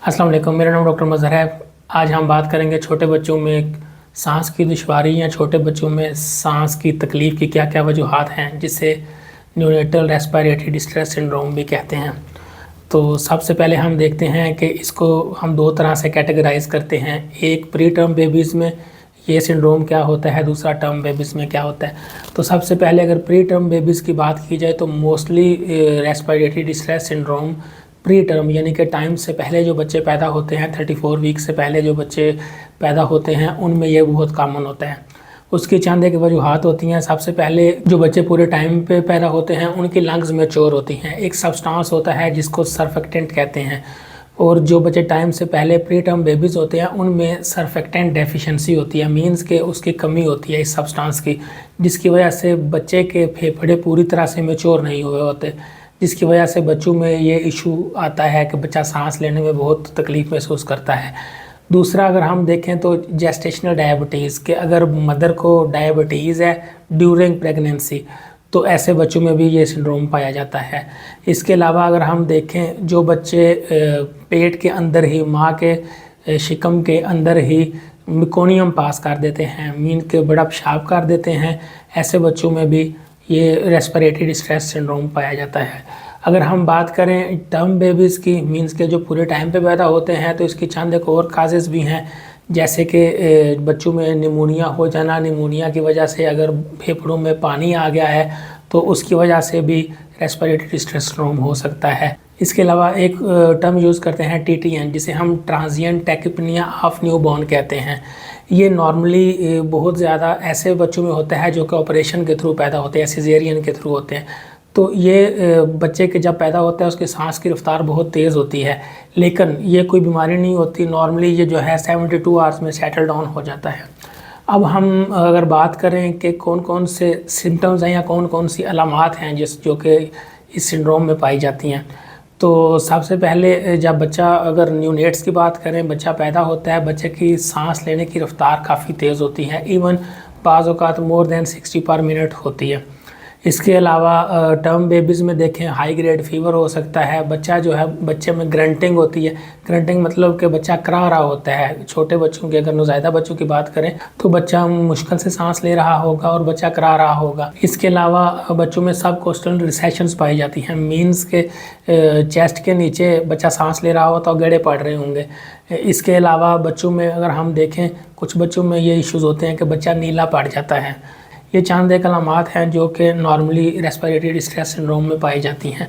अस्सलाम वालेकुम, मेरा नाम डॉक्टर मज़हर है। आज हम बात करेंगे छोटे बच्चों में सांस की दुश्वारी या छोटे बच्चों में सांस की तकलीफ़ की क्या क्या वजूहात हैं, जिसे न्यूनेटल रेस्पिरेटरी डिस्ट्रेस सिंड्रोम भी कहते हैं। तो सबसे पहले हम देखते हैं कि इसको हम दो तरह से कैटेगराइज करते हैं। एक प्री टर्म बेबीज़ में ये सिंड्रोम क्या होता है, दूसरा टर्म बेबीज़ में क्या होता है। तो सबसे पहले अगर प्री टर्म बेबीज़ की बात की जाए तो mostly respiratory distress syndrome pre term यानी कि टाइम से पहले जो बच्चे पैदा होते हैं, 34 वीक से पहले जो बच्चे पैदा होते हैं, उनमें ये बहुत कॉमन होता है। उसकी चंद एक वजूहात होती हैं। सबसे पहले जो बच्चे पूरे टाइम पे पैदा होते हैं उनकी लंग्स मैच्योर होती हैं। एक सब्सटेंस होता है जिसको सर्फेक्टेंट कहते हैं, और जो बच्चे टाइम से पहले प्री टर्म बेबीज़ होते हैं उनमें सर्फेक्टेंट डेफिशिएंसी होती है, मींस के उसकी कमी होती है इस सब्सटेंस की, जिसकी वजह से बच्चे के फेफड़े पूरी तरह से मैच्योर नहीं हुए होते, जिसकी वजह से बच्चों में ये इशू आता है कि बच्चा सांस लेने में बहुत तकलीफ़ महसूस करता है। दूसरा अगर हम देखें तो जेस्टेशनल डायबिटीज़, के अगर मदर को डायबिटीज़ है ड्यूरिंग प्रेगनेंसी तो ऐसे बच्चों में भी ये सिंड्रोम पाया जाता है। इसके अलावा अगर हम देखें जो बच्चे पेट के अंदर ही, माँ के शिकम के अंदर ही मिकोनियम पास कर देते हैं, मीन के बड़ा पेशाब कर देते हैं, ऐसे बच्चों में भी ये रेस्पिरेटरी डिस्ट्रेस सिंड्रोम पाया जाता है। अगर हम बात करें टर्म बेबीज़ की, मींस के जो पूरे टाइम पे पैदा होते हैं, तो इसकी चंद एक और काजेज़ भी हैं, जैसे कि बच्चों में निमोनिया हो जाना। निमोनिया की वजह से अगर फेफड़ों में पानी आ गया है तो उसकी वजह से भी रेस्पिरेटरी डिस्ट्रेस सिंड्रोम हो सकता है। इसके अलावा एक टर्म यूज़ करते हैं TTN, जिसे हम ट्रांजिएंट टैकिपनिया ऑफ न्यूबॉर्न कहते हैं। ये नॉर्मली बहुत ज़्यादा ऐसे बच्चों में होता है जो कि ऑपरेशन के थ्रू पैदा होते हैं, सिजेरियन के थ्रू होते हैं। तो ये बच्चे के जब पैदा होता है उसकी सांस की रफ्तार बहुत तेज़ होती है, लेकिन ये कोई बीमारी नहीं होती। नॉर्मली ये जो है 72 आवर्स में सेटल डाउन हो जाता है। अब हम अगर बात करें कि कौन कौन से सिम्टम्स हैं या कौन कौन सी अलामात हैं जो कि इस सिंड्रोम में पाई जाती हैं, तो सबसे पहले जब बच्चा, अगर न्यूनेट्स की बात करें, बच्चा पैदा होता है, बच्चे की सांस लेने की रफ्तार काफ़ी तेज़ होती है, इवन बाज़ औक़ात मोर देन 60 पर मिनट होती है। इसके अलावा टर्म बेबीज़ में देखें हाई ग्रेड फीवर हो सकता है। बच्चा जो है, बच्चे में ग्रंटिंग होती है। ग्रंटिंग मतलब कि बच्चा करा रहा होता है। छोटे बच्चों की, अगर नौज़ायदा बच्चों की बात करें तो बच्चा मुश्किल से सांस ले रहा होगा और बच्चा करा रहा होगा। इसके अलावा बच्चों में सब कोस्टल रिसेशंस पाई जाती हैं, मीन्स के चेस्ट के नीचे बच्चा सांस ले रहा होता और गड़े पड़ रहे होंगे। इसके अलावा बच्चों में अगर हम देखें, कुछ बच्चों में ये इश्यूज़ होते हैं कि बच्चा नीला पड़ जाता है। ये चंद एक अलामात हैं जो कि नॉर्मली रेस्पिरेटरी डिस्ट्रेस सिंड्रोम में पाई जाती हैं।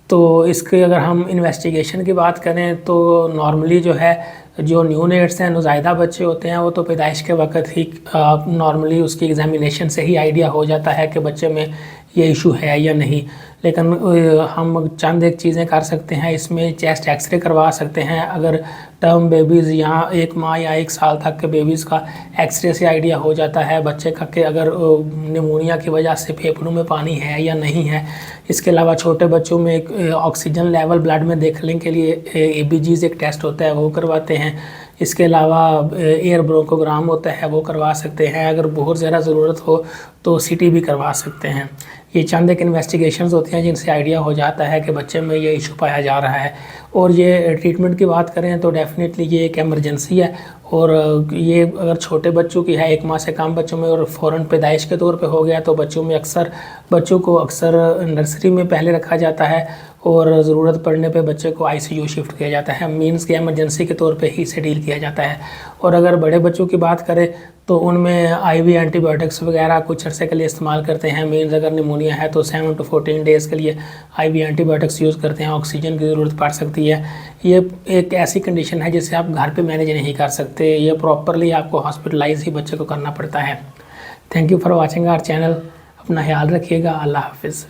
तो इसके अगर हम इन्वेस्टिगेशन की बात करें तो नॉर्मली जो है, जो न्यूनेट्स हैं, नौज़ायदा बच्चे होते हैं, वो तो पैदाइश के वक्त ही नॉर्मली उसकी एग्जामिनेशन से ही आइडिया हो जाता है कि बच्चे में ये इशू है या नहीं। लेकिन हम चंद एक चीज़ें कर सकते हैं, इसमें चेस्ट एक्सरे करवा सकते हैं। अगर टर्म बेबीज़ या 1 माह या 1 साल तक के बेबीज़ का एक्सरे से आइडिया हो जाता है बच्चे का कि अगर निमोनिया की वजह से फेफड़ों में पानी है या नहीं है। इसके अलावा छोटे बच्चों में एक ऑक्सीजन लेवल ब्लड में देखने के लिए ABGs एक टेस्ट होता है, वो करवाते हैं। इसके अलावा एयर ब्रोंकोग्राम होता है, वो करवा सकते हैं। अगर बहुत ज़्यादा ज़रूरत हो तो CT भी करवा सकते हैं। ये चंद एक इन्वेस्टिगेशंस होती हैं जिनसे आइडिया हो जाता है कि बच्चे में ये इशू पाया जा रहा है। और ये ट्रीटमेंट की बात करें तो डेफिनेटली ये एक एमरजेंसी है, और ये अगर छोटे बच्चों की है, 1 माह से कम बच्चों में, और फ़ौरन पैदाइश के तौर पे हो गया तो बच्चों को अक्सर नर्सरी में पहले रखा जाता है और ज़रूरत पड़ने पे बच्चे को ICU शिफ्ट किया जाता है, मींस के एमरजेंसी के तौर पे ही इसे डील किया जाता है। और अगर बड़े बच्चों की बात करें तो उनमें IV एंटीबायोटिक्स वगैरह कुछ अरसे के लिए इस्तेमाल करते हैं। मींस अगर निमोनिया है तो 7 to 14 डेज़ के लिए IV एंटीबायोटिक्स यूज़ करते हैं। ऑक्सीजन की ज़रूरत पड़ सकती है। ये एक ऐसी कंडीशन है जिसे आप घर पे मैनेज नहीं कर सकते, ये प्रॉपरली आपको हॉस्पिटलाइज ही बच्चे को करना पड़ता है। Thank you for watching our channel. अपना ख्याल रखिएगा। अल्लाह हाफिज़।